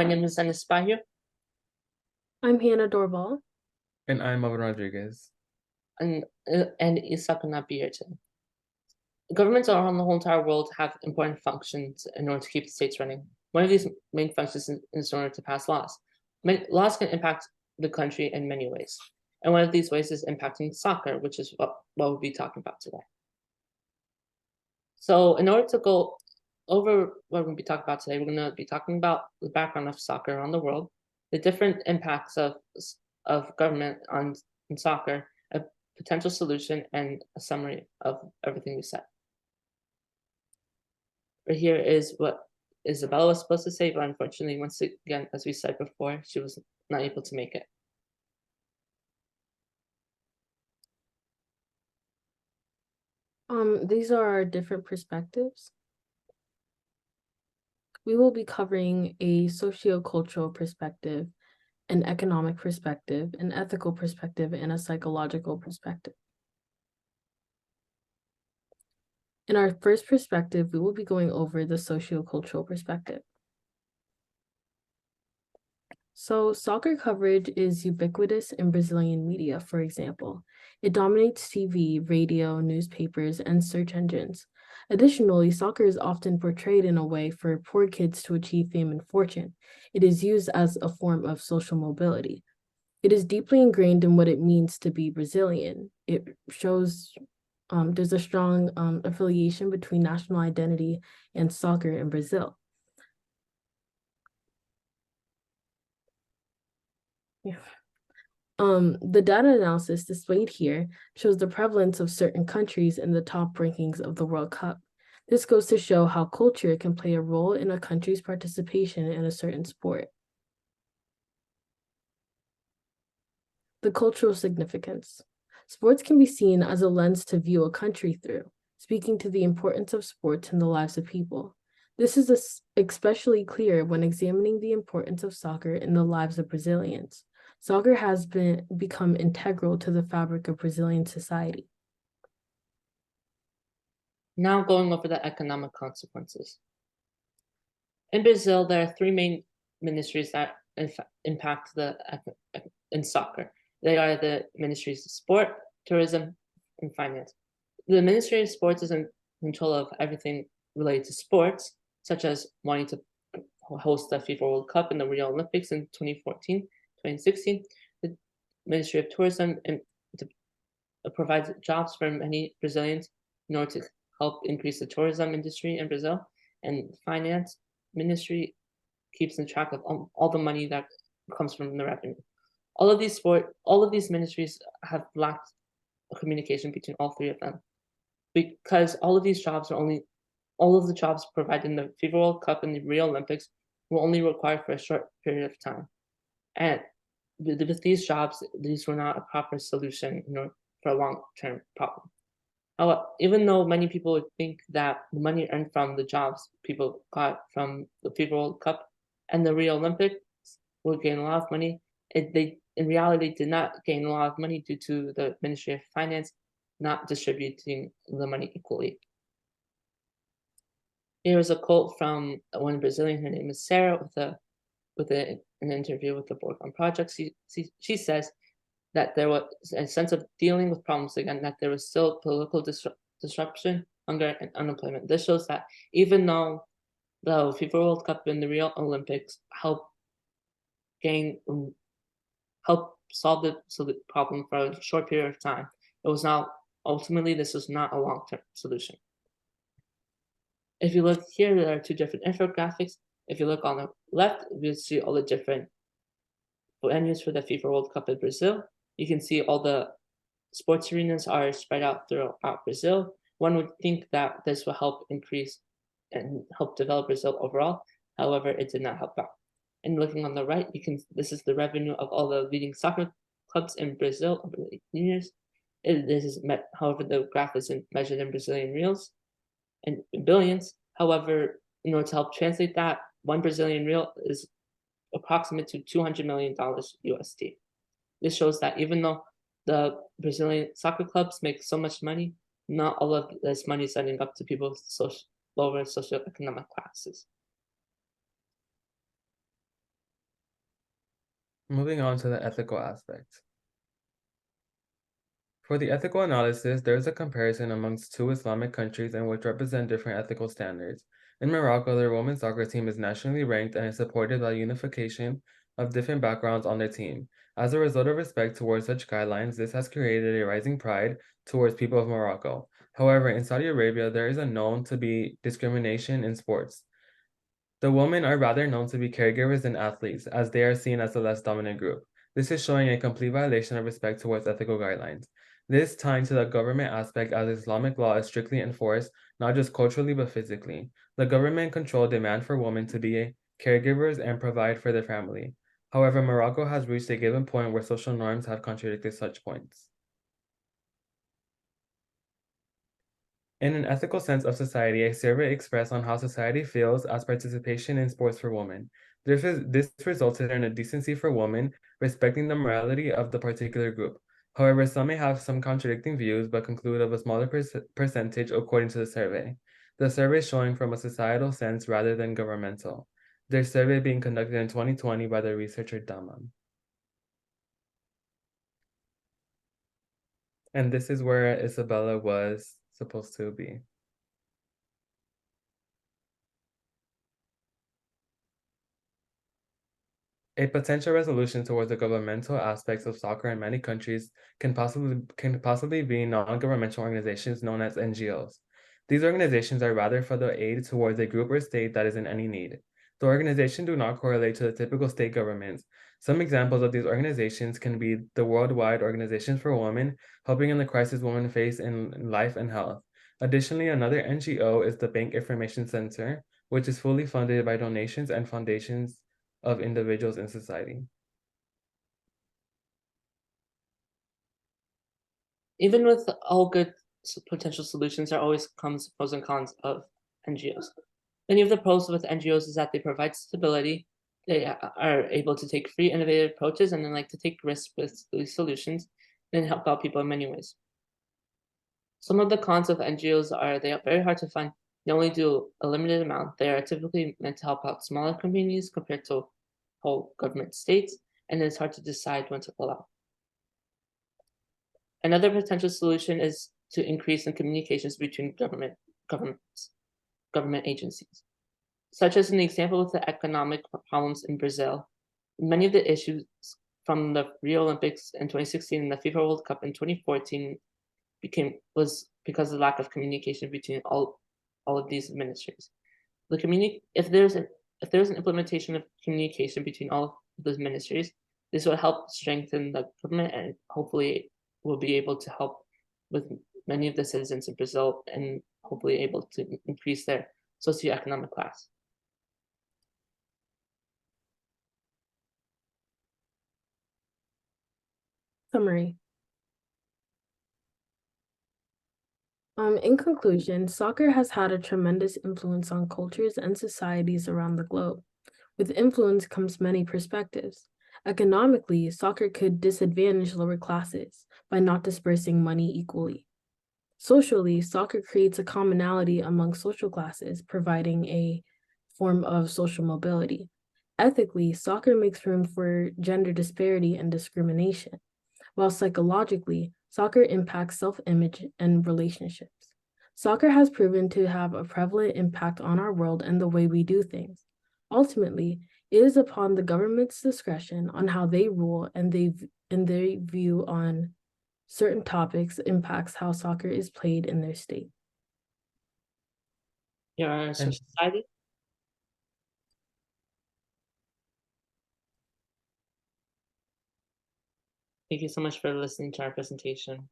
My name is Ennis. I'm Hannah Doorball. And I'm Melvin Rodriguez. And Isa could not be here today. Governments around the whole entire world have important functions in order to keep the states running. One of these main functions is in order to pass laws. Laws can impact the country in many ways, and one of these ways is impacting soccer, which is what we'll be talking about today. So in order to go over what we're going to be talking about today, we're going to be talking about the background of soccer around the world, the different impacts of government on soccer, a potential solution, and a summary of everything we said. Right here is what Isabella was supposed to say, but unfortunately, once again, as we said before, she was not able to make it. These are our different perspectives. We will be covering a socio-cultural perspective, an economic perspective, an ethical perspective, and a psychological perspective. In our first perspective, we will be going over the socio-cultural perspective. So soccer coverage is ubiquitous in Brazilian media, for example. It dominates TV, radio, newspapers, and search engines. Additionally, soccer is often portrayed in a way for poor kids to achieve fame and fortune. It is used as a form of social mobility. It is deeply ingrained in what it means to be Brazilian. It shows there's a strong affiliation between national identity and soccer in Brazil. Yeah. The data analysis displayed here shows the prevalence of certain countries in the top rankings of the World Cup. This goes to show how culture can play a role in a country's participation in a certain sport. The cultural significance. Sports can be seen as a lens to view a country through, speaking to the importance of sports in the lives of people. This is especially clear when examining the importance of soccer in the lives of Brazilians. Soccer has become integral to the fabric of Brazilian society. Now going over the economic consequences. In Brazil, there are three main ministries that impact in soccer. They are the ministries of sport, tourism, and finance. The Ministry of Sports is in control of everything related to sports, such as wanting to host the FIFA World Cup and the Rio Olympics in 2014, 2016. The Ministry of Tourism provides jobs for many Brazilians in order to help increase the tourism industry in Brazil. And finance ministry keeps in track of all the money that comes from the revenue. All of these ministries have lacked communication between all three of them, because all of the jobs provided in the FIFA World Cup and the Rio Olympics were only required for a short period of time. And with these jobs, these were not a proper solution for a long-term problem. However, even though many people would think that the money earned from the jobs people got from the FIFA World Cup and the Rio Olympics would gain a lot of money, in reality did not gain a lot of money due to the Ministry of Finance not distributing the money equally. Here is a quote from one Brazilian. Her name is Sarah, with an interview with the Board on Projects. She says that there was a sense of dealing with problems again, that there was still political disruption, hunger, and unemployment. This shows that even though the FIFA World Cup and the Rio Olympics help solve the problem for a short period of time, this was not a long-term solution. If you look here, there are two different infographics. If you look on the left, you'll see all the different venues for the FIFA World Cup in Brazil. You can see all the sports arenas are spread out throughout Brazil. One would think that this will help increase and help develop Brazil overall. However, it did not help out. And looking on the right, this is the revenue of all the leading soccer clubs in Brazil over the years. However, the graph is measured in Brazilian reals and billions. However, in order to help translate that, one Brazilian real is approximate to $200 million USD. This shows that even though the Brazilian soccer clubs make so much money, not all of this money is ending up to people's lower socioeconomic classes. Moving on to the ethical aspect. For the ethical analysis, there is a comparison amongst two Islamic countries in which represent different ethical standards. In Morocco, their women's soccer team is nationally ranked and is supported by unification of different backgrounds on their team. As a result of respect towards such guidelines, this has created a rising pride towards people of Morocco. However, in Saudi Arabia, there is a known to be discrimination in sports. The women are rather known to be caregivers than athletes, as they are seen as the less dominant group. This is showing a complete violation of respect towards ethical guidelines. This tying to the government aspect, as Islamic law is strictly enforced, not just culturally but physically. The government control demand for women to be caregivers and provide for their family. However, Morocco has reached a given point where social norms have contradicted such points. In an ethical sense of society, a survey expressed on how society feels as participation in sports for women. This resulted in a decency for women, respecting the morality of the particular group. However, some may have some contradicting views, but conclude of a smaller percentage according to the survey. The survey is showing from a societal sense rather than governmental. Their survey being conducted in 2020 by the researcher Daman. And this is where Isabella was supposed to be. A potential resolution towards the governmental aspects of soccer in many countries can possibly be non-governmental organizations known as NGOs. These organizations are rather for the aid towards a group or state that is in any need. The organizations do not correlate to the typical state governments. Some examples of these organizations can be the Worldwide Organization for Women, helping in the crisis women face in life and health. Additionally, another NGO is the Bank Information Center, which is fully funded by donations and foundations of individuals in society. Even with all good potential solutions, there always comes pros and cons of NGOs. Many of the pros with NGOs is that they provide stability, they are able to take free, innovative approaches, and then like to take risks with these solutions and help out people in many ways. Some of the cons of NGOs are they are very hard to find. They only do a limited amount. They are typically meant to help out smaller communities compared to whole government states, and it's hard to decide when to pull out. Another potential solution is to increase in communications between government agencies, such as an example with the economic problems in Brazil. Many of the issues from the Rio Olympics in 2016 and the FIFA World Cup in 2014 was because of the lack of communication between all of these ministries. If there's an implementation of communication between all of those ministries, this will help strengthen the government and hopefully will be able to help with many of the citizens in Brazil and hopefully able to increase their socioeconomic class. Summary. In conclusion, soccer has had a tremendous influence on cultures and societies around the globe. With influence comes many perspectives. Economically, soccer could disadvantage lower classes by not dispersing money equally. Socially, soccer creates a commonality among social classes, providing a form of social mobility. Ethically, soccer makes room for gender disparity and discrimination, while psychologically, soccer impacts self-image and relationships. Soccer has proven to have a prevalent impact on our world and the way we do things. Ultimately, it is upon the government's discretion on how they rule and their view on certain topics impacts how soccer is played in their state. Your society? Thank you so much for listening to our presentation.